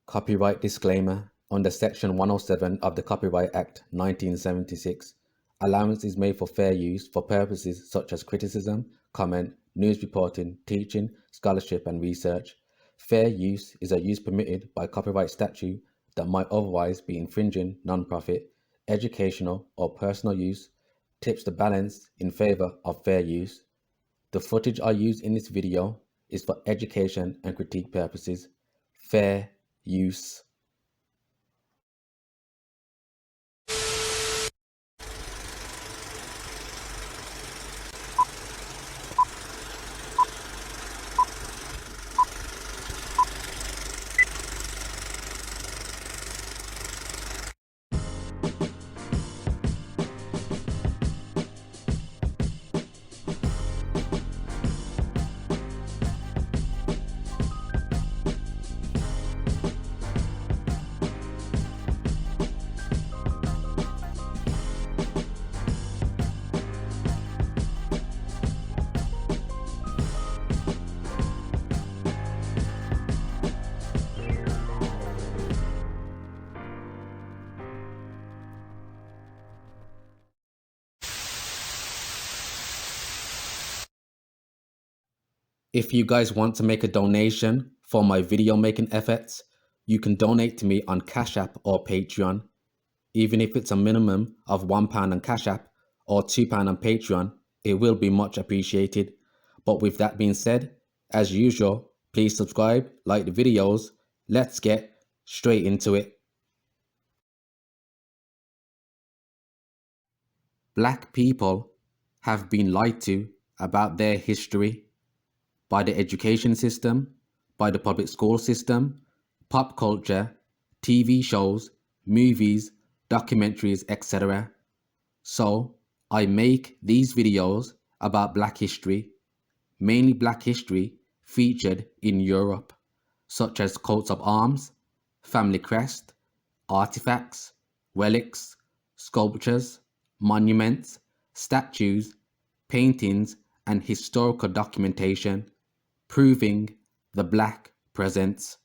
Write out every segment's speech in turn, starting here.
Copyright disclaimer. Under Section 107 of the Copyright Act 1976, allowance is made for fair use for purposes such as criticism, comment, news reporting, teaching, scholarship, and research. Fair use is a use permitted by copyright statute that might otherwise be infringing non-profit, educational, or personal use, tips the balance in favor of fair use. The footage I use in this video is for education and critique purposes. Fair use. If you guys want to make a donation for my video making efforts, you can donate to me on Cash App or Patreon. Even if it's a minimum of £1 on Cash App or £2 on Patreon, it will be much appreciated. But with that being said, as usual, please subscribe, like the videos. Let's get straight into it. Black people have been lied to about their history by the education system, by the public school system, pop culture, TV shows, movies, documentaries, etc. So I make these videos about Black history, mainly Black history featured in Europe, such as coats of arms, family crest, artifacts, relics, sculptures, monuments, statues, paintings, and historical documentation proving the Black presence.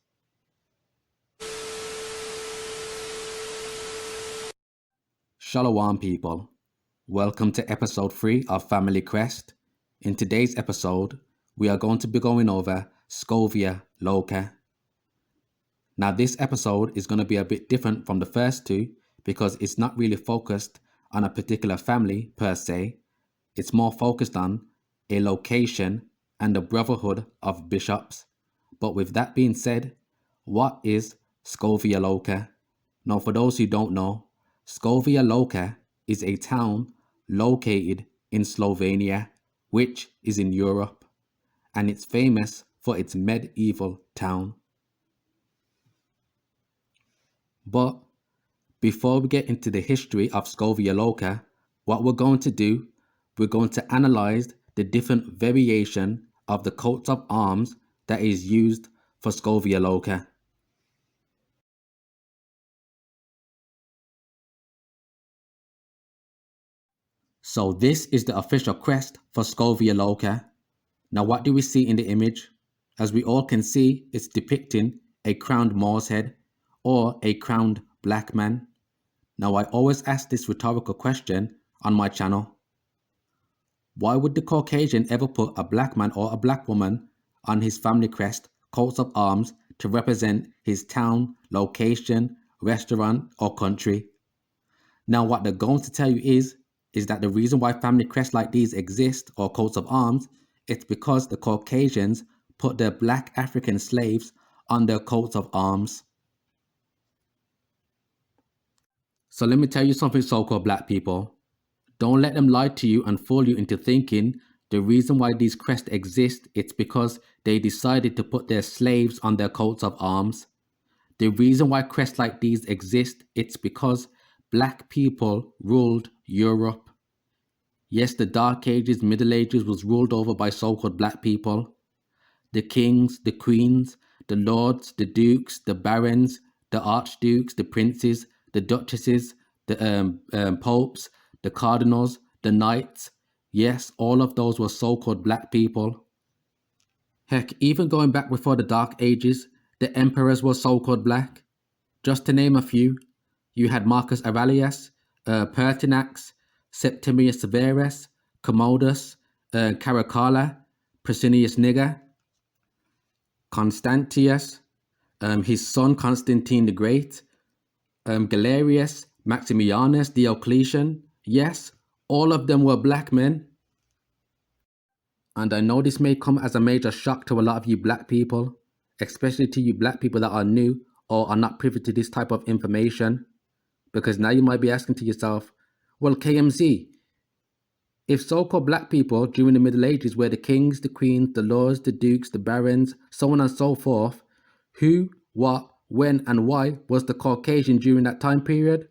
Shalom people, welcome to episode 3 of Family Crest. In today's episode, we are going to be going over Skofja Loka. Now this episode is going to be a bit different from the first two because it's not really focused on a particular family per se. It's more focused on a location and the brotherhood of bishops. But with that being said, what is Skofja Loka? Now for those who don't know, Skofja Loka is a town located in Slovenia, which is in Europe, and it's famous for its medieval town. But before we get into the history of Skofja Loka, what we're going to do, we're going to analyze the different variation of the coats of arms that is used for Skofja Loka. So this is the official crest for Skofja Loka. Now what do we see in the image? As we all can see, it's depicting a crowned Moor's head or a crowned black man. Now I always ask this rhetorical question on my channel. Why would the Caucasian ever put a black man or a black woman on his family crest, coats of arms, to represent his town, location, restaurant, or country? Now what they're going to tell you is that the reason why family crests like these exist, or coats of arms, it's because the Caucasians put their black African slaves on their coats of arms. So let me tell you something, so-called black people. Don't let them lie to you and fool you into thinking the reason why these crests exist, it's because they decided to put their slaves on their coats of arms. The reason why crests like these exist, it's because black people ruled Europe. Yes, the Dark Ages, Middle Ages was ruled over by so-called black people. The kings, the queens, the lords, the dukes, the barons, the archdukes, the princes, the duchesses, the popes, the cardinals, the knights. Yes, all of those were so-called black people. Heck, even going back before the Dark Ages, the emperors were so-called black. Just to name a few, you had Marcus Aurelius, Pertinax, Septimius Severus, Commodus, Caracalla, Priscillius Niger, Constantius, his son Constantine the Great, Galerius, Maximianus, Diocletian. Yes, all of them were black men. And I know this may come as a major shock to a lot of you black people, especially to you black people that are new or are not privy to this type of information. Because now you might be asking to yourself, well, KMZ, if so-called black people during the Middle Ages were the kings, the queens, the lords, the dukes, the barons, so on and so forth, who, what, when, and why was the Caucasian during that time period?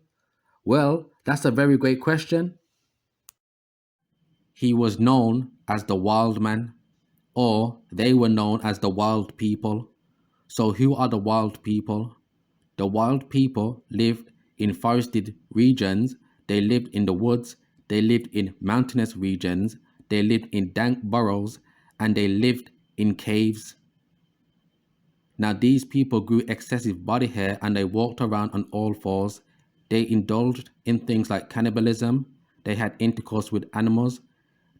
Well, that's a very great question. He was known as the wild man, or they were known as the wild people. So who are the wild people? The wild people lived in forested regions, they lived in the woods, they lived in mountainous regions, they lived in dank burrows, and they lived in caves. Now these people grew excessive body hair and they walked around on all fours. They indulged in things like cannibalism, they had intercourse with animals,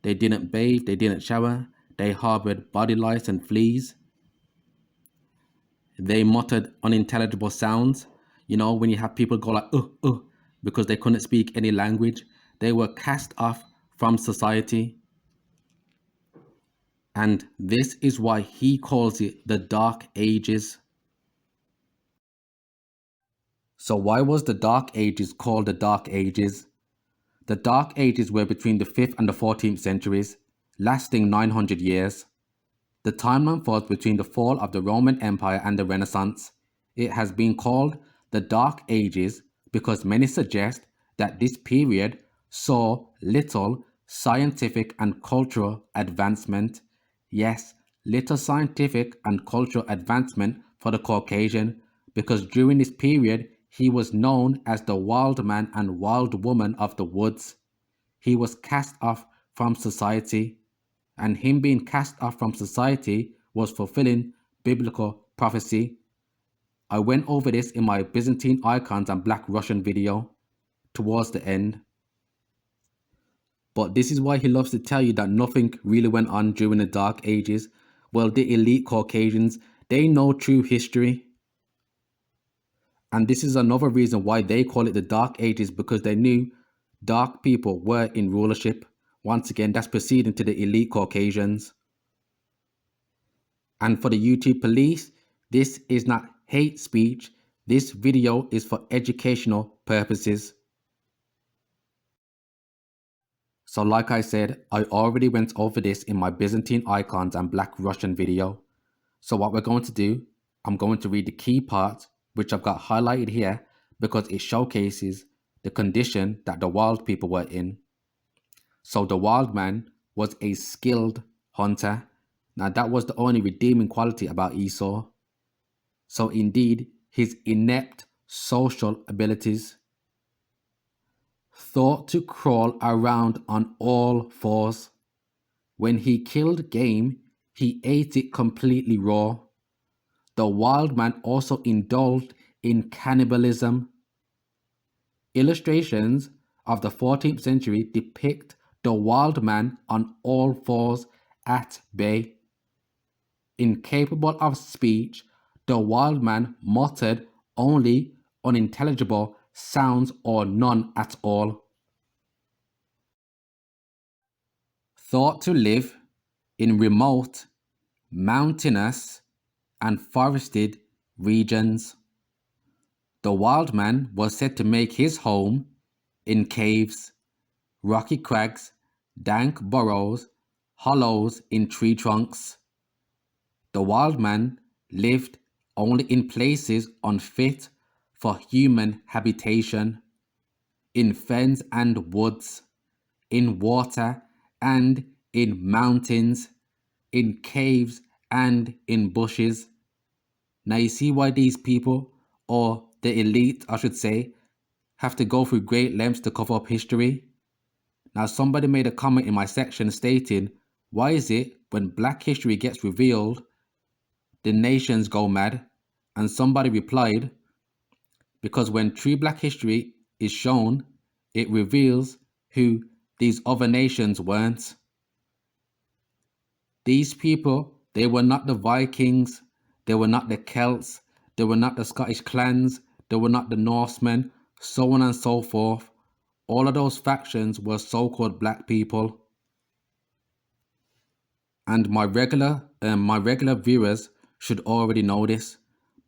they didn't bathe, they didn't shower, they harbored body lice and fleas. They muttered unintelligible sounds. You know, when you have people go like, because they couldn't speak any language. They were cast off from society. And this is why he calls it the Dark Ages. So why was the Dark Ages called the Dark Ages? The Dark Ages were between the 5th and the 14th centuries, lasting 900 years. The timeline falls between the fall of the Roman Empire and the Renaissance. It has been called the Dark Ages because many suggest that this period saw little scientific and cultural advancement. Yes, little scientific and cultural advancement for the Caucasian, because during this period he was known as the wild man and wild woman of the woods. He was cast off from society, and him being cast off from society was fulfilling biblical prophecy. I went over this in my Byzantine icons and Black Russian video towards the end. But this is why he loves to tell you that nothing really went on during the Dark Ages. Well, the elite Caucasians, they know true history. And this is another reason why they call it the Dark Ages, because they knew dark people were in rulership. Once again, that's proceeding to the elite Caucasians. And for the YouTube police, this is not hate speech. This video is for educational purposes. So like I said, I already went over this in my Byzantine icons and Black Russian video. So what we're going to do, I'm going to read the key parts, which I've got highlighted here because it showcases the condition that the wild people were in. So the wild man was a skilled hunter. Now that was the only redeeming quality about Esau. So indeed, his inept social abilities. Thought to crawl around on all fours. When he killed game, he ate it completely raw. The wild man also indulged in cannibalism. Illustrations of the 14th century depict the wild man on all fours at bay. Incapable of speech, the wild man muttered only unintelligible sounds or none at all. Thought to live in remote, mountainous, and forested regions. The wild man was said to make his home in caves, rocky crags, dank burrows, hollows in tree trunks. The wild man lived only in places unfit for human habitation, in fens and woods, in water and in mountains, in caves and in bushes. Now you see why these people, or the elite I should say, have to go through great lengths to cover up history. Now somebody made a comment in my section stating, why is it when black history gets revealed, the nations go mad? And somebody replied, because when true black history is shown, it reveals who these other nations weren't. These people, they were not the Vikings, they were not the Celts, they were not the Scottish clans, they were not the Norsemen, so on and so forth. All of those factions were so-called black people. And my regular viewers should already know this.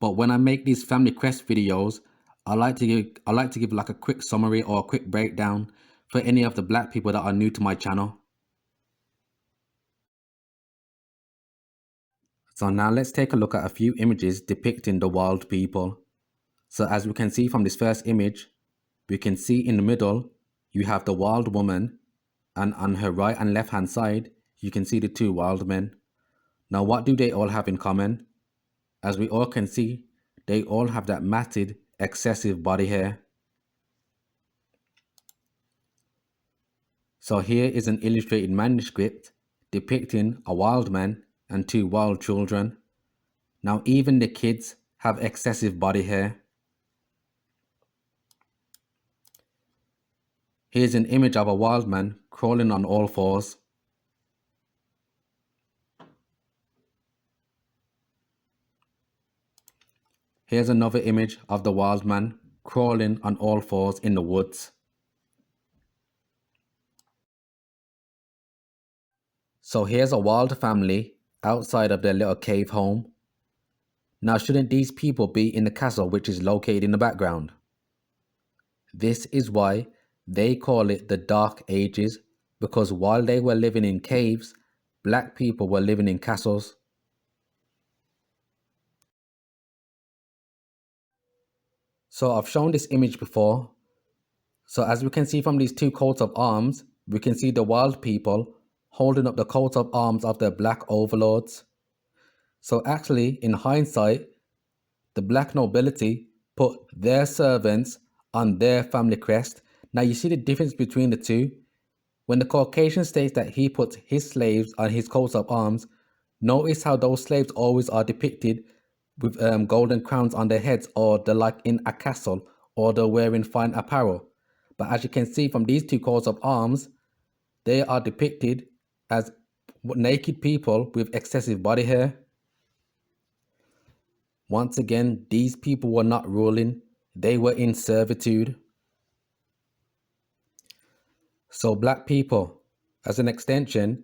But when I make these family crest videos, I like to give like a quick summary or a quick breakdown for any of the black people that are new to my channel. So now let's take a look at a few images depicting the wild people. So as we can see from this first image, we can see in the middle, you have the wild woman, and on her right and left hand side, you can see the two wild men. Now what do they all have in common? As we all can see, they all have that matted, excessive body hair. So here is an illustrated manuscript depicting a wild man and two wild children. Now even the kids have excessive body hair. Here's an image of a wild man crawling on all fours. Here's another image of the wild man crawling on all fours in the woods. So here's a wild family outside of their little cave home. Now shouldn't these people be in the castle which is located in the background? This is why they call it the Dark Ages, because while they were living in caves, black people were living in castles. So I've shown this image before. So as we can see from these two coats of arms, we can see the wild people holding up the coats of arms of their black overlords. So actually, in hindsight, the black nobility put their servants on their family crest. Now you see the difference between the two. When the Caucasian states that he puts his slaves on his coats of arms, notice how those slaves always are depicted with golden crowns on their heads, or they're like in a castle, or they're wearing fine apparel. But as you can see from these two coats of arms, they are depicted as naked people with excessive body hair. Once again, these people were not ruling, they were in servitude. So black people, as an extension,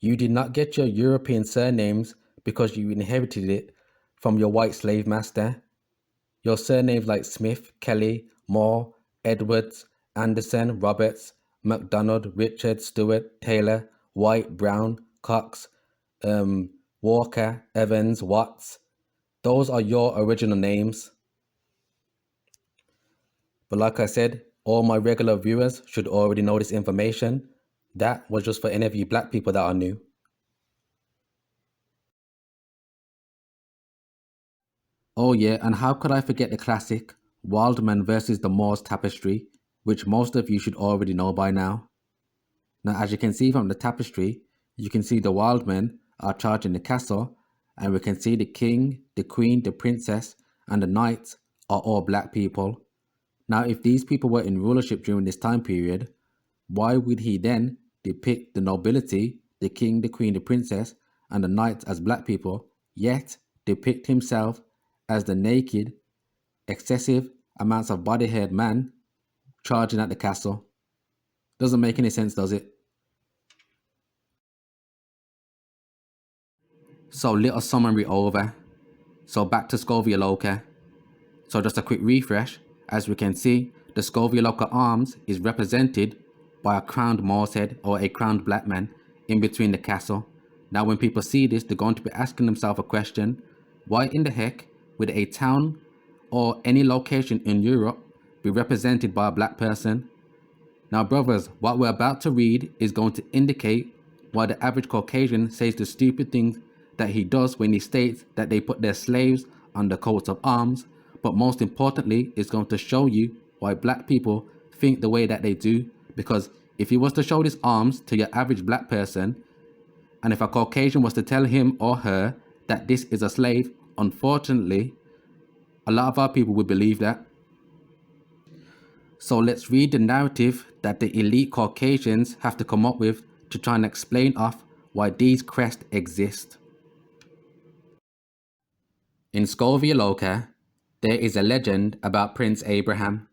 you did not get your European surnames because you inherited it from your white slave master. Your surnames like Smith, Kelly, Moore, Edwards, Anderson, Roberts, MacDonald, Richard, Stewart, Taylor, White, Brown, Cox, Walker, Evans, Watts, those are your original names. But like I said, all my regular viewers should already know this information. That was just for any of you black people that are new. Oh yeah, and how could I forget the classic Wildman versus the Moors tapestry, which most of you should already know by now. Now as you can see from the tapestry, you can see the wild men are charging the castle, and we can see the king, the queen, the princess, and the knights are all black people. Now if these people were in rulership during this time period, why would he then depict the nobility, the king, the queen, the princess, and the knights as black people, yet depict himself as the naked, excessive amounts of body-haired man charging at the castle? Doesn't make any sense, does it? So little summary over. So back to Skofja Loka. So just a quick refresh. As we can see, the Skofja Loka arms is represented by a crowned Moor's head, or a crowned black man, in between the castle. Now when people see this, they're going to be asking themselves a question: why in the heck would a town or any location in Europe be represented by a black person? Now brothers, what we're about to read is going to indicate why the average Caucasian says the stupid things that he does when he states that they put their slaves on the coats of arms, but most importantly, it's going to show you why black people think the way that they do. Because if he was to show his arms to your average black person, and if a Caucasian was to tell him or her that this is a slave, unfortunately, A lot of our people would believe that. So let's read the narrative that the elite Caucasians have to come up with to try and explain off why these crests exist. In Skofja Loka, there is a legend about Prince Abraham,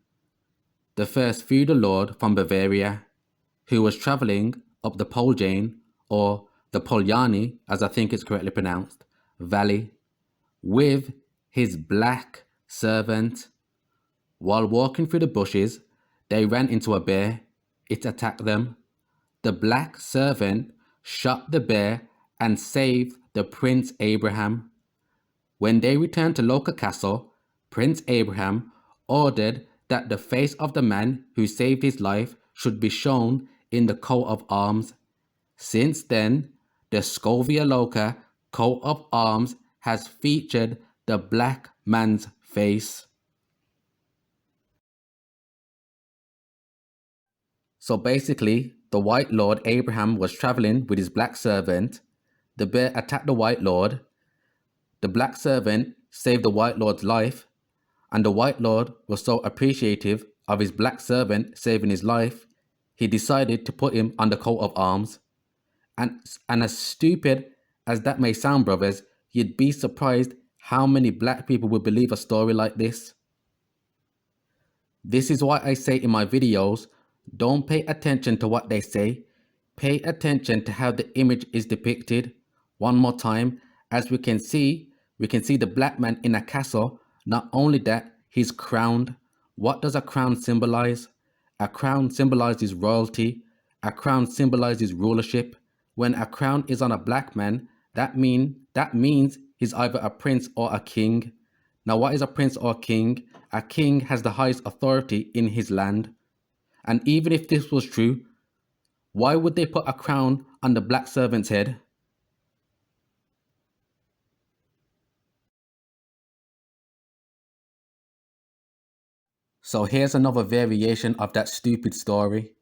the first feudal lord from Bavaria, who was travelling up the Poljane, or the Poljani as I think it's correctly pronounced, valley, with his black servant. While walking through the bushes, they ran into a bear. It attacked them. The black servant shot the bear and saved the Prince Abraham. When they returned to Loka Castle, Prince Abraham ordered that the face of the man who saved his life should be shown in the coat of arms. Since then, the Skofja Loka coat of arms has featured the black man's face. So basically, the White Lord Abraham was traveling with his black servant. The bear attacked the White Lord. The black servant saved the White Lord's life, and the White Lord was so appreciative of his black servant saving his life, he decided to put him on the coat of arms. And as stupid as that may sound, brothers, you'd be surprised how many black people would believe a story like this. This is why I say in my videos, don't pay attention to what they say, pay attention to how the image is depicted. One more time, as we can see the black man in a castle. Not only that, he's crowned. What does a crown symbolize? A crown symbolizes royalty. A crown symbolizes rulership. When a crown is on a black man, that means he's either a prince or a king. Now, what is a prince or a king? A king has the highest authority in his land. And even if this was true, why would they put a crown on the black servant's head? So here's another variation of that stupid story.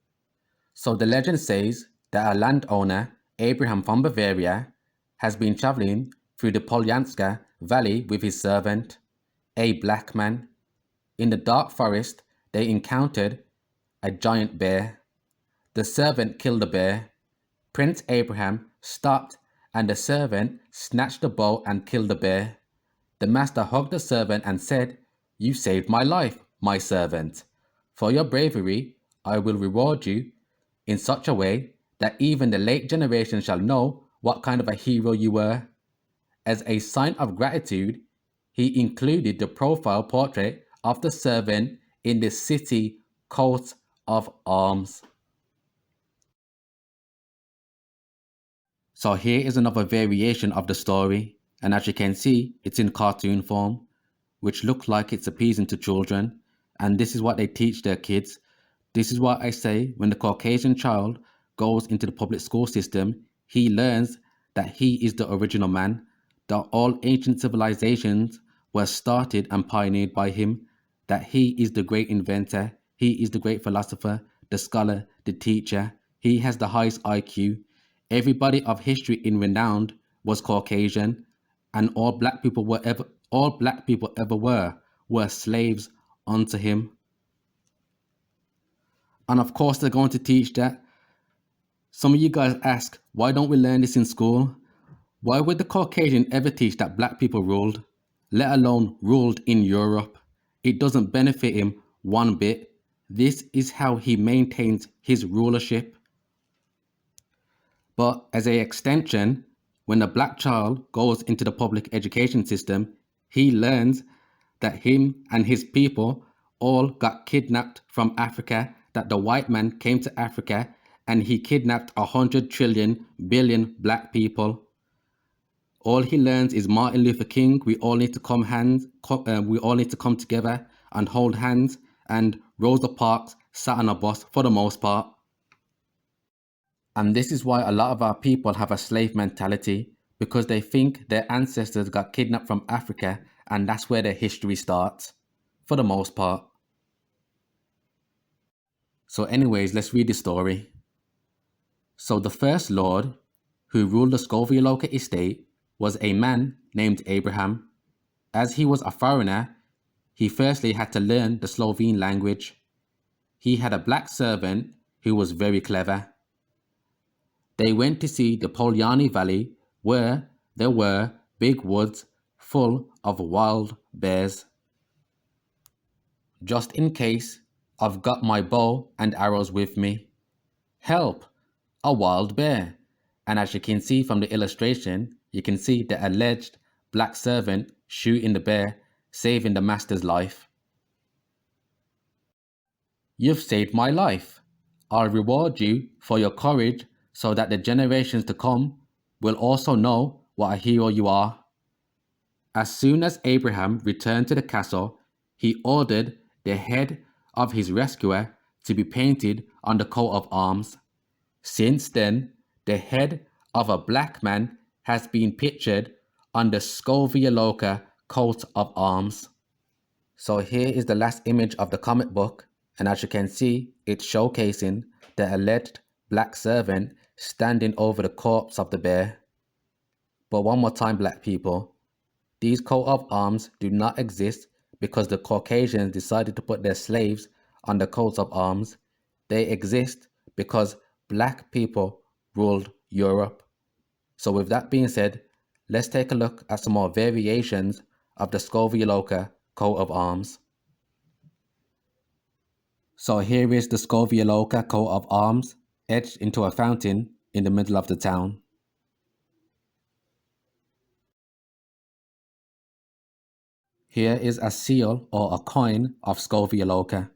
So the legend says that a landowner, Abraham from Bavaria, has been traveling through the Poljanska valley with his servant, a black man. In the dark forest, they encountered a giant bear. The servant killed the bear. Prince Abraham stopped and the servant snatched the bow and killed the bear. The master hugged the servant and said, "You saved my life, my servant. For your bravery, I will reward you in such a way that even the late generation shall know what kind of a hero you were." As a sign of gratitude, he included the profile portrait of the servant in the city coat of arms. So here is another variation of the story, and as you can see, it's in cartoon form, which looks like it's appeasing to children, and this is what they teach their kids. This is why I say when the Caucasian child goes into the public school system, he learns that he is the original man, that all ancient civilizations were started and pioneered by him, that he is the great inventor, he is the great philosopher, the scholar, the teacher, he has the highest IQ. Everybody of history in renown was Caucasian, and all black people ever were slaves unto him. And of course, they're going to teach that. Some of you guys ask, why don't we learn this in school? Why would the Caucasian ever teach that black people ruled, let alone ruled in Europe? It doesn't benefit him one bit. This is how he maintains his rulership. But as an extension, when a black child goes into the public education system, he learns that him and his people all got kidnapped from Africa, that the white man came to Africa and he kidnapped 100 trillion billion black people. All he learns is Martin Luther King, we all need to come together and hold hands, and Rosa Parks sat on a bus for the most part. And this is why a lot of our people have a slave mentality, because they think their ancestors got kidnapped from Africa and that's where their history starts, for the most part. So anyways, let's read the story. So the first lord who ruled the Skofja Loka estate was a man named Abraham. As he was a foreigner, he firstly had to learn the Slovene language. He had a black servant who was very clever. They went to see the Poljani Valley where there were big woods full of wild bears. Just in case, I've got my bow and arrows with me. Help! A wild bear! And as you can see from the illustration, you can see the alleged black servant shooting the bear, saving the master's life. You've saved my life. I'll reward you for your courage so that the generations to come will also know what a hero you are. As soon as Abraham returned to the castle, he ordered the head of his rescuer to be painted on the coat of arms. Since then, the head of a black man has been pictured on the Skofja Loka coat of arms. So here is the last image of the comic book, and as you can see, it's showcasing the alleged black servant standing over the corpse of the bear. But one more time, black people, these coat of arms do not exist because the Caucasians decided to put their slaves on the coats of arms. They exist because black people ruled Europe. So with that being said, let's take a look at some more variations of the Skofja Loka coat of arms. So here is the Skofja Loka coat of arms etched into a fountain in the middle of the town. Here is a seal or a coin of Skofja Loka.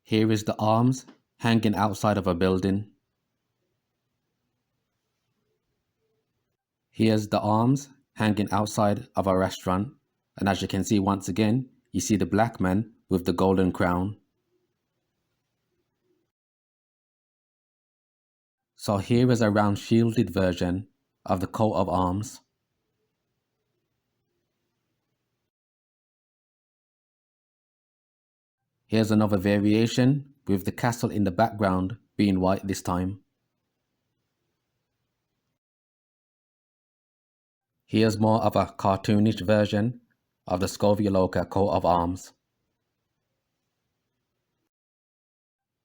Here is the arms hanging outside of a building. Here's the arms hanging outside of a restaurant. And as you can see once again, you see the black man with the golden crown. So here is a round shielded version of the coat of arms. Here's another variation with the castle in the background being white this time. Here's more of a cartoonish version of the Skofja Loka coat of arms.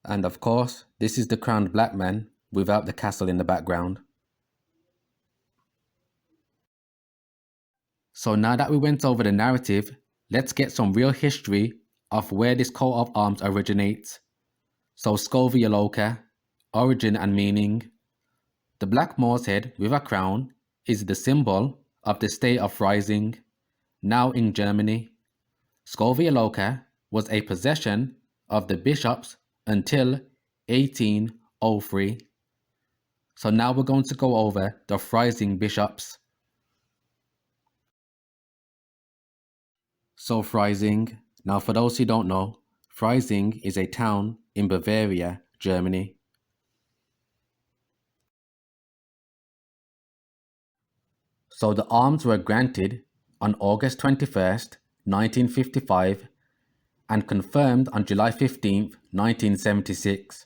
And of course, this is the crowned black man without the castle in the background. So now that we went over the narrative, let's get some real history of where this coat of arms originates. So Skofja Loka, origin and meaning. The black Moor's head with a crown is the symbol of the state of Freising, now in Germany. Skofja Loka was a possession of the bishops until 1803. So now we're going to go over the Freising bishops. So Freising, now for those who don't know, Freising is a town in Bavaria, Germany. So the arms were granted on August 21st, 1955 and confirmed on July 15th, 1976.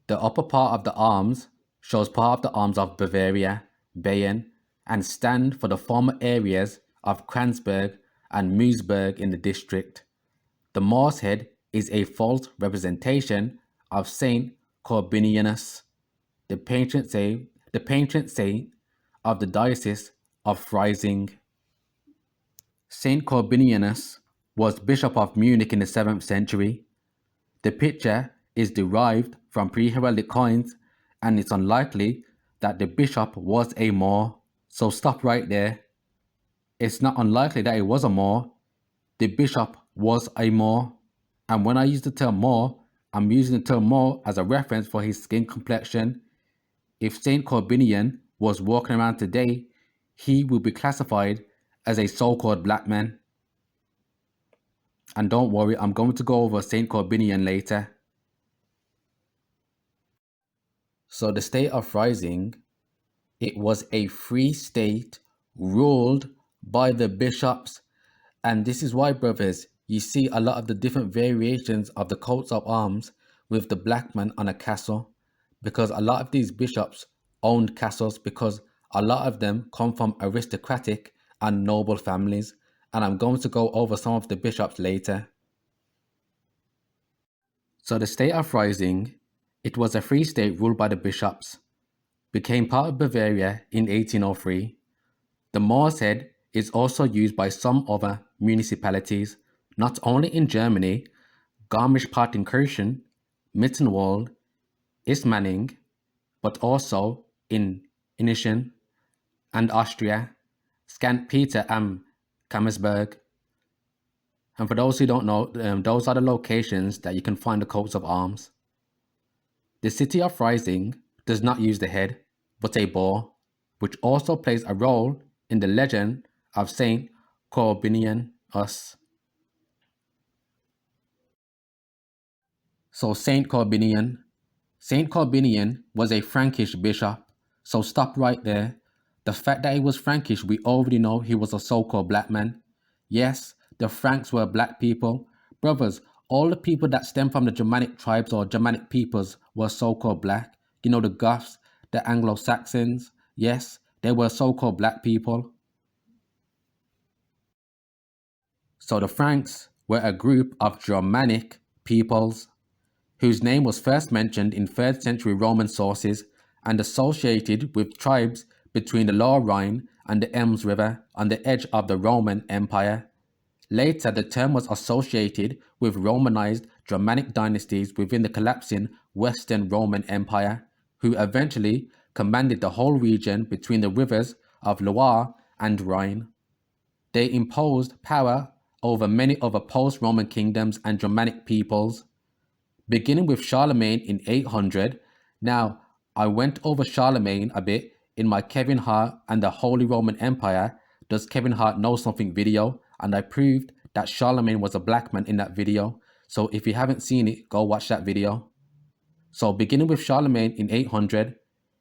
The upper part of the arms shows part of the arms of Bavaria, Bayern, and stand for the former areas of Kranzberg and Meusburg in the district. The Moor's head is a false representation of Saint Corbinianus, the patron saint of the Diocese of Freising. Saint Corbinianus was Bishop of Munich in the 7th century. The picture is derived from pre-heraldic coins, and it's unlikely that the bishop was a Moor. So stop right there. It's not unlikely that it was a Moor. The bishop was a Moor. And when I use the term Moor, I'm using the term Moor as a reference for his skin complexion. If Saint Corbinian was walking around today, he would be classified as a so-called black man. And don't worry, I'm going to go over Saint Corbinian later. So the state of Freising, it was a free state ruled by the bishops. And this is why, brothers, you see a lot of the different variations of the coats of arms with the black man on a castle. Because a lot of these bishops owned castles, because A lot of them come from aristocratic and noble families, and I'm going to go over some of the bishops later. So the state of Freising, it was a free state ruled by the bishops, became part of Bavaria in 1803. The Moor's Head is also used by some other municipalities, not only in Germany, Garmisch-Partenkirchen, Mittenwald, Ismaning, but also in Inischen and Austria, St. Peter am Kammersberg. And for those who don't know, those are the locations that you can find the coats of arms. The city of Freising does not use the head, but a boar, which also plays a role in the legend of Saint Corbinianus. So Saint Corbinian. Saint Corbinian was a Frankish bishop. So stop right there. The fact that he was Frankish, we already know he was a so-called black man. Yes, the Franks were black people. Brothers, all the people that stem from the Germanic tribes or Germanic peoples were so-called black. You know, the Goths, the Anglo-Saxons. Yes, they were so-called black people. So the Franks were a group of Germanic peoples whose name was first mentioned in 3rd century Roman sources and associated with tribes between the Lower Rhine and the Ems River on the edge of the Roman Empire. Later, the term was associated with Romanized Germanic dynasties within the collapsing Western Roman Empire, who eventually commanded the whole region between the rivers of Loire and Rhine. They imposed power over many other post-Roman kingdoms and Germanic peoples, beginning with Charlemagne in 800. Now, I went over Charlemagne a bit in my Kevin Hart and the Holy Roman Empire, Does Kevin Hart Know Something video, and I proved that Charlemagne was a black man in that video. So if you haven't seen it, go watch that video. So beginning with Charlemagne in 800,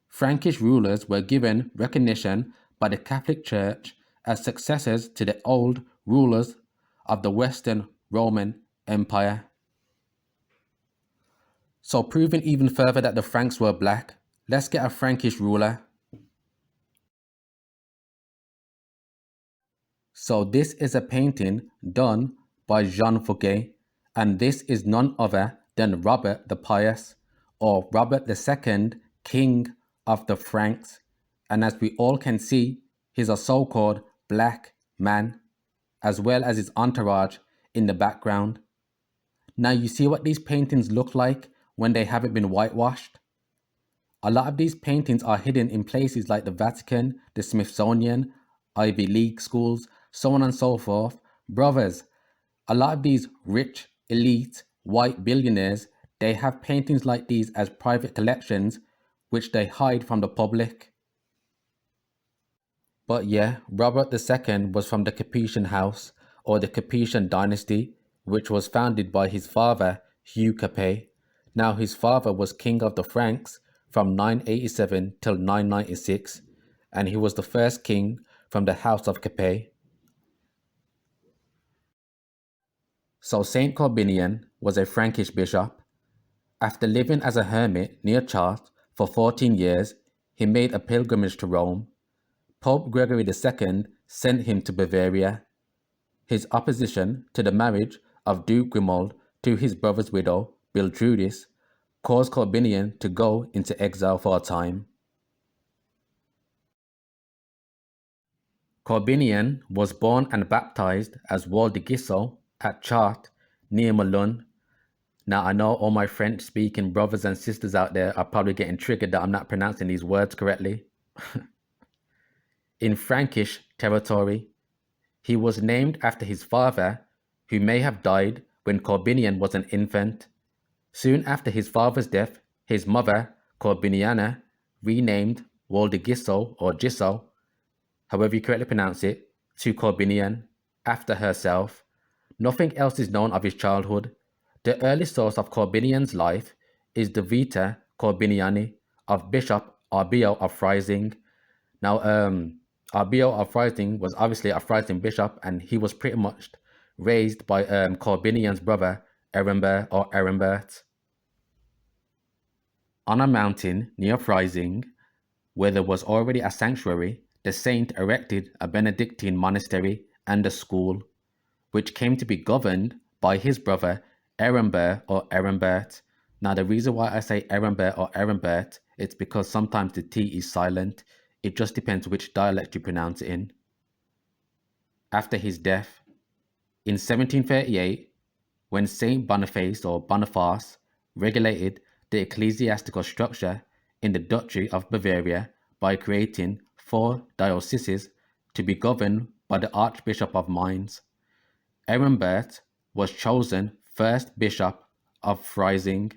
Frankish rulers were given recognition by the Catholic Church as successors to the old rulers of the Western Roman Empire. So proving even further that the Franks were black, let's get a Frankish ruler. So this is a painting done by Jean Fouquet, and this is none other than Robert the Pious, or Robert II, King of the Franks. And as we all can see, he's a so-called black man, as well as his entourage in the background. Now you see what these paintings look like when they haven't been whitewashed? A lot of these paintings are hidden in places like the Vatican, the Smithsonian, Ivy League schools, so on and so forth. Brothers, a lot of these rich, elite, white billionaires, they have paintings like these as private collections, which they hide from the public. But yeah, Robert II was from the Capetian house, or the Capetian dynasty, which was founded by his father, Hugh Capet. Now his father was king of the Franks from 987 till 996, and he was the first king from the house of Capet. So Saint Corbinian was a Frankish bishop. After living as a hermit near Chartres for 14 years, he made a pilgrimage to Rome. Pope Gregory II sent him to Bavaria. His opposition to the marriage of Duke Grimoald to his brother's widow, Biltrudis, caused Corbinian to go into exile for a time. Corbinian was born and baptized as Waldegisso at Chartres, near Melun. Now I know all my French-speaking brothers and sisters out there are probably getting triggered that I'm not pronouncing these words correctly. In Frankish territory, he was named after his father, who may have died when Corbinian was an infant. Soon after his father's death, his mother, Corbiniana, renamed Waldegisso or Gisso, however you correctly pronounce it, to Corbinian, after herself. Nothing else is known of his childhood. The early source of Corbinian's life is the Vita Corbiniani of Bishop Arbio of Freising. Now, Arbio of Freising was obviously a Freising bishop, and he was pretty much raised by Corbinian's brother, Ehrenbert. On a mountain near Freising, where there was already a sanctuary, the saint erected a Benedictine monastery and a school, which came to be governed by his brother Ehrenbert or Ehrenbert. Now, the reason why I say Ehrenbert or Ehrenbert, it's because sometimes the T is silent. It just depends which dialect you pronounce it in. After his death, in 1738, when Saint Boniface or Boniface regulated the ecclesiastical structure in the Duchy of Bavaria by creating 4 dioceses to be governed by the Archbishop of Mainz, Ehrenbert was chosen first bishop of Freising.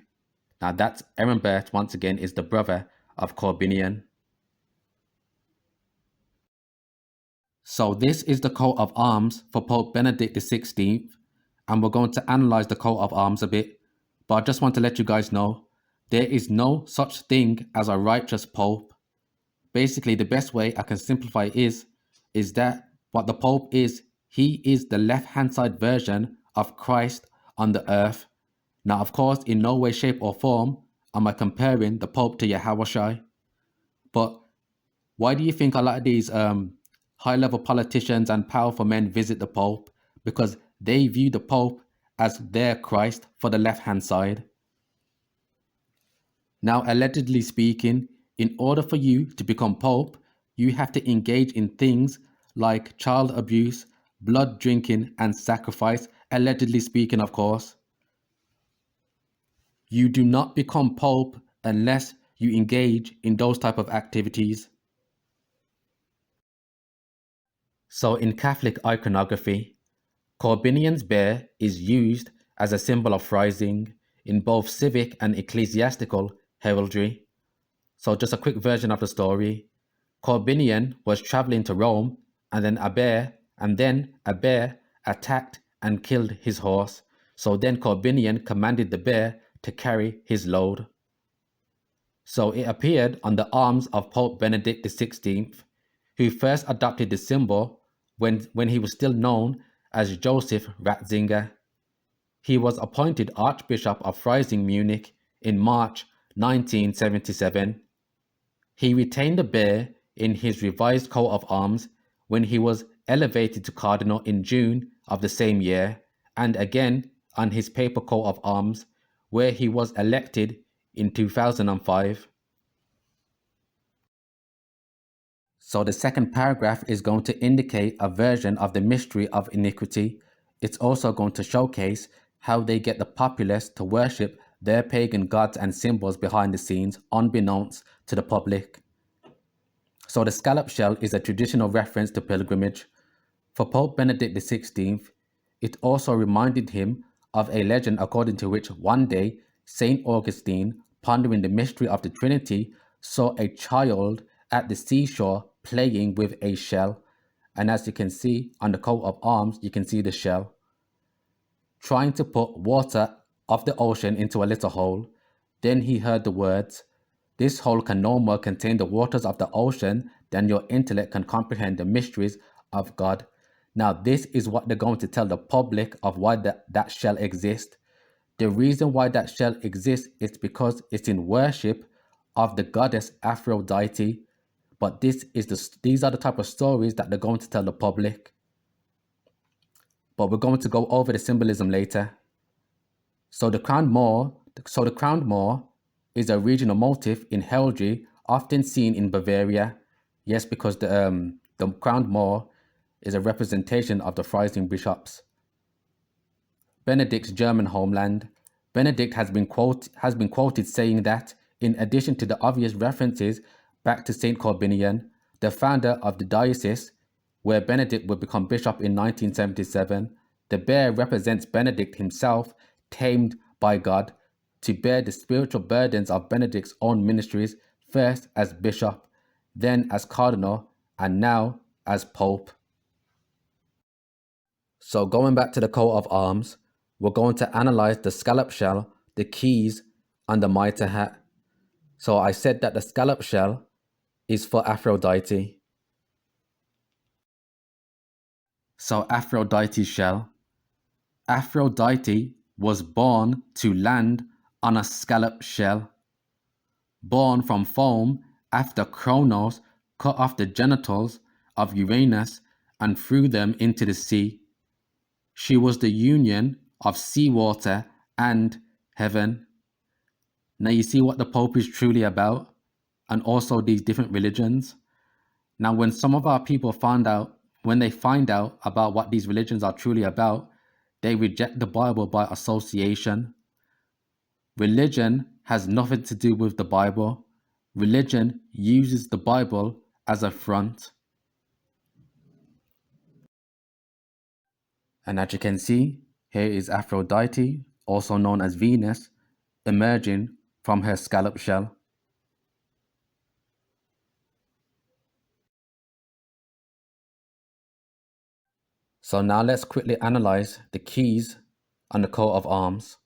Now that's Ehrenbert, once again, is the brother of Corbinian. So this is the coat of arms for Pope Benedict XVI, and we're going to analyze the coat of arms a bit. But I just want to let you guys know, there is no such thing as a righteous pope. Basically, the best way I can simplify it is that what the Pope is, he is the left-hand side version of Christ on the earth. Now, of course, in no way, shape or form am I comparing the Pope to Yahushua. But why do you think a lot of these high-level politicians and powerful men visit the Pope? Because they view the Pope as their Christ for the left-hand side. Now, allegedly speaking, in order for you to become Pope, you have to engage in things like child abuse, blood drinking, and sacrifice, allegedly speaking, of course. You do not become Pope unless you engage in those type of activities. So in Catholic iconography, Corbinian's bear is used as a symbol of Freising in both civic and ecclesiastical heraldry. So just a quick version of the story. Corbinian was traveling to Rome, and then a bear attacked and killed his horse. So then Corbinian commanded the bear to carry his load. So it appeared on the arms of Pope Benedict XVI, who first adopted the symbol when he was still known as Joseph Ratzinger. He was appointed Archbishop of Freising, Munich in March 1977. He retained the bear in his revised coat of arms when he was elevated to cardinal in June of the same year, and again on his paper coat of arms where he was elected in 2005. So the second paragraph is going to indicate a version of the mystery of iniquity. It's also going to showcase how they get the populace to worship their pagan gods and symbols behind the scenes, unbeknownst to the public. So the scallop shell is a traditional reference to pilgrimage. For Pope Benedict XVI, it also reminded him of a legend according to which one day Saint Augustine, pondering the mystery of the Trinity, saw a child at the seashore playing with a shell. And as you can see on the coat of arms, you can see the shell. Trying to put water of the ocean into a little hole, then he heard the words, "This hole can no more contain the waters of the ocean than your intellect can comprehend the mysteries of God." Now this is what they're going to tell the public of why that shell exists. The reason why that shell exists is because it's in worship of the goddess Aphrodite. But these are the type of stories that they're going to tell the public. But we're going to go over the symbolism later. So the crowned moor is a regional motif in heraldry often seen in Bavaria. Yes, because the crowned moor is a representation of the Freising bishops. Benedict's German homeland. Benedict has been quoted saying that, in addition to the obvious references back to Saint Corbinian, the founder of the diocese where Benedict would become bishop in 1977, the bear represents Benedict himself, tamed by God, to bear the spiritual burdens of Benedict's own ministries, first as bishop, then as cardinal, and now as pope. So going back to the coat of arms, we're going to analyze the scallop shell, the keys, and the mitre hat. So I said that the scallop shell is for Aphrodite. So Aphrodite's shell. Aphrodite was born to land on a scallop shell. Born from foam after Kronos cut off the genitals of Uranus and threw them into the sea. She was the union of seawater and heaven. Now you see what the Pope is truly about, and also these different religions. Now when some of our people when they find out about what these religions are truly about, they reject the Bible by association. Religion has nothing to do with the Bible. Religion uses the Bible as a front. And as you can see, here is Aphrodite, also known as Venus, emerging from her scallop shell. So now let's quickly analyze the keys on the coat of arms.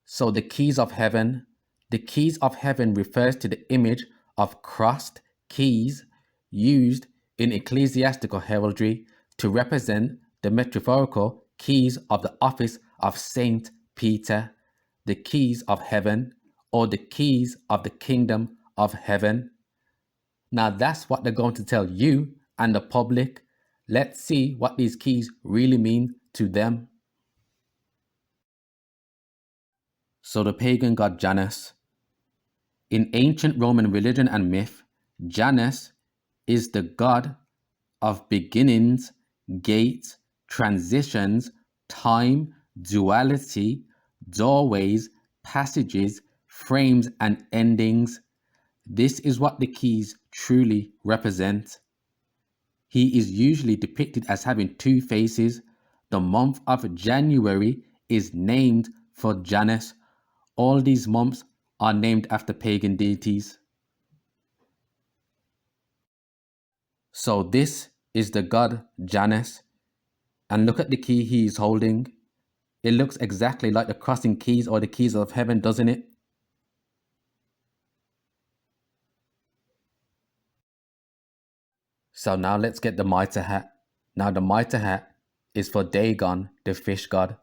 So the keys of heaven refers to the image of crossed keys used in ecclesiastical heraldry to represent the metaphorical keys of the office of Saint Peter, the keys of heaven, or the keys of the kingdom of heaven. Now that's what they're going to tell you and the public. Let's see what these keys really mean to them. So the pagan god Janus. In ancient Roman religion and myth, Janus is the god of beginnings, gates, transitions, time, duality, doorways, passages, frames, and endings. This is what the keys truly represent. He is usually depicted as having two faces. The month of January is named for Janus. All these months are named after pagan deities. So this is the god Janus. And look at the key he is holding. It looks exactly like the crossing keys or the keys of heaven, doesn't it? So now let's get the mitre hat. Now the mitre hat is for Dagon, the fish god.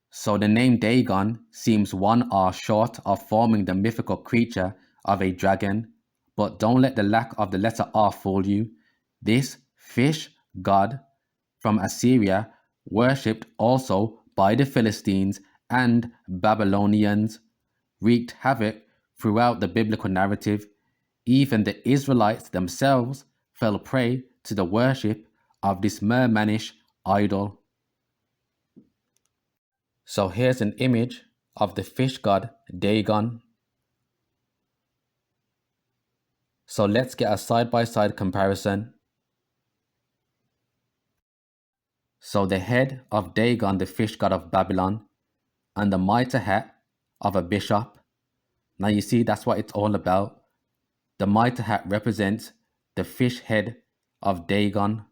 So the name Dagon seems one R short of forming the mythical creature of a dragon, but don't let the lack of the letter R fool you. This fish god from Assyria, worshipped also by the Philistines and Babylonians, wreaked havoc throughout the biblical narrative. Even the Israelites themselves fell prey to the worship of this mermanish idol. So here's an image of the fish god Dagon. So let's get a side-by-side comparison. So the head of Dagon, the fish god of Babylon, and the mitre hat of a bishop. Now you see, that's what it's all about. The mitre hat represents the fish head of Dagon.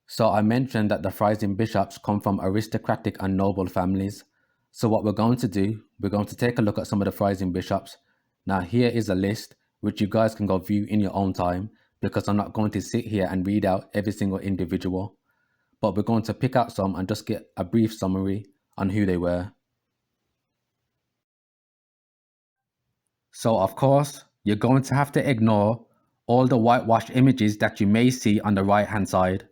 So I mentioned that the Freising bishops come from aristocratic and noble families. So what we're going to do, we're going to take a look at some of the Freising bishops. Now here is a list which you guys can go view in your own time, because I'm not going to sit here and read out every single individual, but we're going to pick out some and just get a brief summary on who they were. So of course, you're going to have to ignore all the whitewashed images that you may see on the right hand side.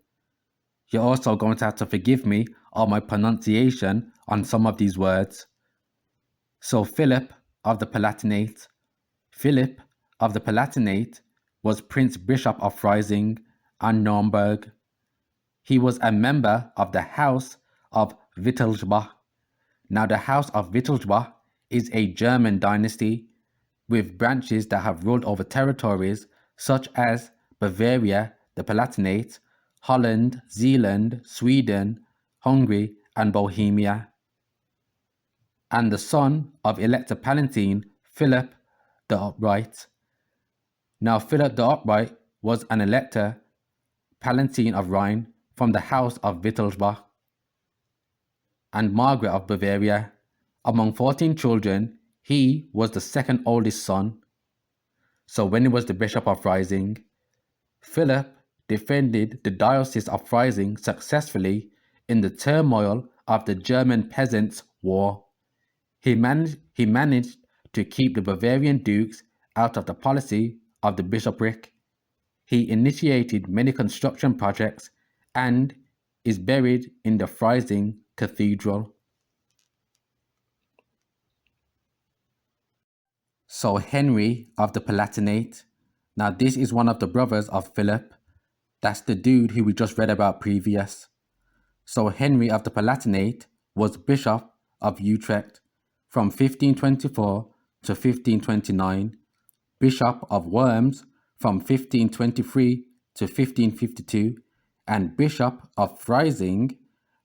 You're also going to have to forgive me on my pronunciation on some of these words. So Philip of the Palatinate. Philip of the Palatinate was Prince Bishop of Freising and Nuremberg. He was a member of the House of Wittelsbach. Now the House of Wittelsbach is a German dynasty with branches that have ruled over territories such as Bavaria, the Palatinate, Holland, Zealand, Sweden, Hungary, and Bohemia. And the son of Elector Palatine, Philip the Upright. Now Philip the Upright was an Elector Palatine of Rhine from the House of Wittelsbach, and Margaret of Bavaria, Among 14 children, he was the second oldest son. So when he was the Bishop of Freising, Philip defended the Diocese of Freising successfully in the turmoil of the German Peasants' War. He managed to keep the Bavarian dukes out of the policy of the bishopric. He initiated many construction projects and is buried in the Freising Cathedral. So Henry of the Palatinate. Now this is one of the brothers of Philip. That's the dude who we just read about previous. So Henry of the Palatinate was Bishop of Utrecht from 1524 to 1529, Bishop of Worms from 1523 to 1552, and Bishop of Freising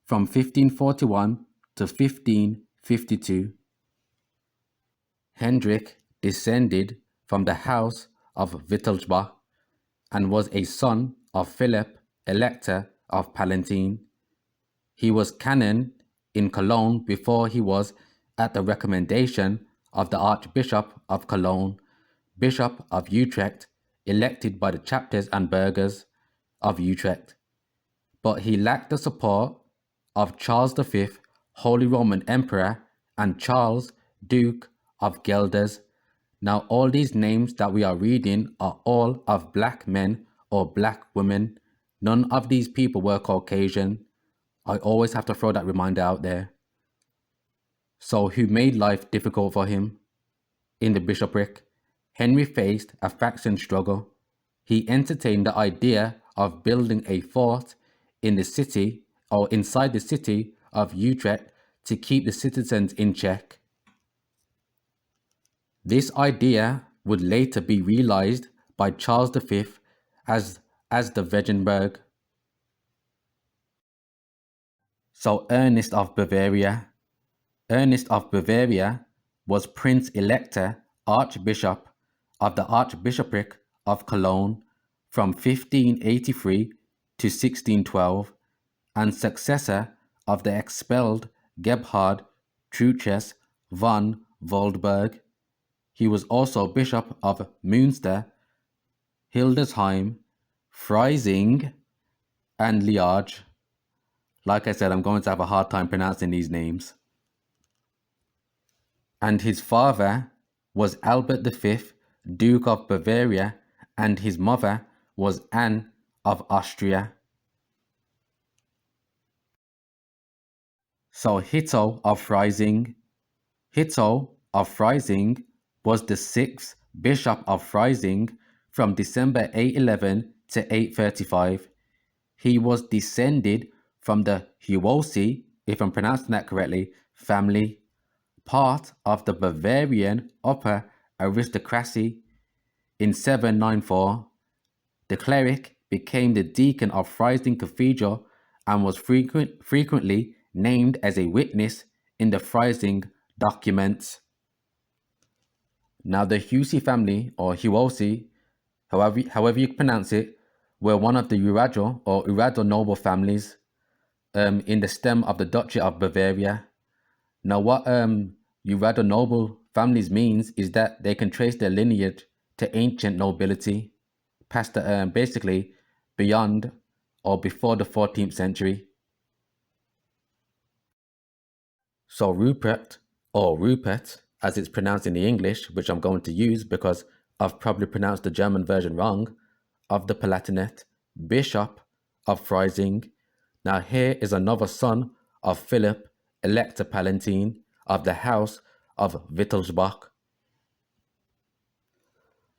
from 1541 to 1552. Hendrik descended from the house of Wittelsbach and was a son of Philip, Elector of Palatine. He was canon in Cologne before he was, at the recommendation of the Archbishop of Cologne, Bishop of Utrecht, elected by the chapters and burghers of Utrecht. But he lacked the support of Charles V, Holy Roman Emperor, and Charles, Duke of Guelders. Now all these names that we are reading are all of black men or black women. None of these people were Caucasian. I always have to throw that reminder out there. So who made life difficult for him? In the bishopric, Henry faced a faction struggle. He entertained the idea of building a fort in the city or inside the city of Utrecht to keep the citizens in check. This idea would later be realized by Charles V as the Wegenberg. So Ernest of Bavaria. Ernest of Bavaria was Prince Elector Archbishop of the Archbishopric of Cologne from 1583 to 1612 and successor of the expelled Gebhard Truches von Waldburg. He was also Bishop of Münster, Hildesheim, Freising, and Liège. Like I said, I'm going to have a hard time pronouncing these names. And his father was Albert V, Duke of Bavaria, and his mother was Anne of Austria. So Hitto of Freising. Hitto of Freising was the 6th Bishop of Freising from December 811 to 835. He was descended from the Huosi, if I'm pronouncing that correctly, family, part of the Bavarian upper aristocracy. In 794, the cleric became the deacon of Freising Cathedral and was frequently named as a witness in the Freising documents. Now the Husi family, or Huosi, however you pronounce it, were one of the Urado noble families in the stem of the Duchy of Bavaria. Now what Urado noble families means is that they can trace their lineage to ancient nobility, past the, basically beyond or before the 14th century. So Rupert, or Rupert, as it's pronounced in the English, which I'm going to use because I've probably pronounced the German version wrong, of the Palatinate, Bishop of Freising. Now here is another son of Philip, Elector Palatine, of the House of Wittelsbach.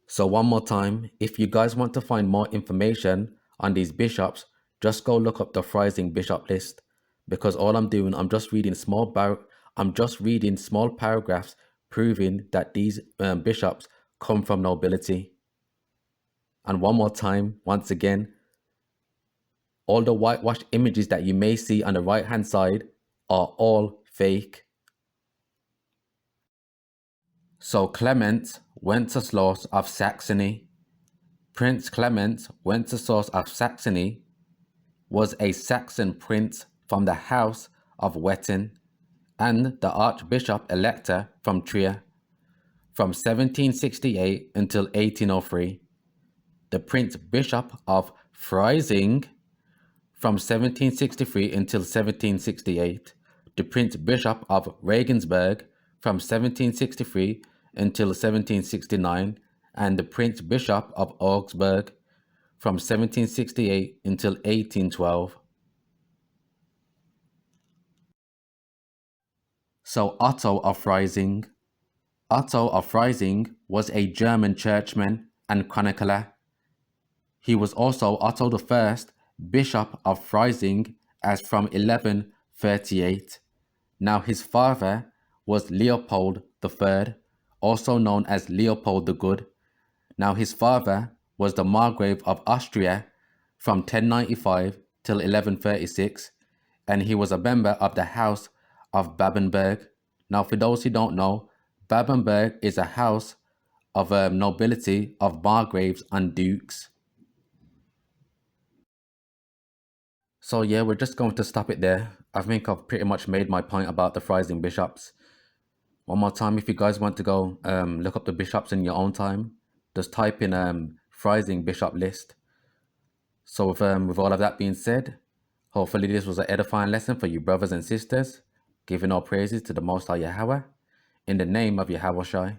So one more time, if you guys want to find more information on these bishops, just go look up the Freising bishop list, because all I'm doing, I'm just reading small paragraphs proving that these bishops come from nobility. And one more time, once again, all the whitewashed images that you may see on the right hand side are all fake. So Clement Wenceslaus of Saxony. Prince Clement Wenceslaus of Saxony was a Saxon prince from the House of Wettin and the Archbishop Elector from Trier from 1768 until 1803, the Prince Bishop of Freising from 1763 until 1768, the Prince Bishop of Regensburg from 1763 until 1769, and the Prince Bishop of Augsburg from 1768 until 1812. So Otto of Freising. Otto of Freising was a German churchman and chronicler. He was also Otto I, Bishop of Freising, as from 1138. Now his father was Leopold III, also known as Leopold the Good. Now his father was the Margrave of Austria from 1095 till 1136, and he was a member of the House of Babenberg. Now for those who don't know, Babenberg is a house of nobility of margraves and dukes. So yeah, we're just going to stop it there. I think I've pretty much made my point about the Freising bishops. One more time, if you guys want to go look up the bishops in your own time, just type in Freising bishop list. So with all of that being said, hopefully this was an edifying lesson for you brothers and sisters, giving all praises to the Most High Yahweh, in the name of Yahweh Shai.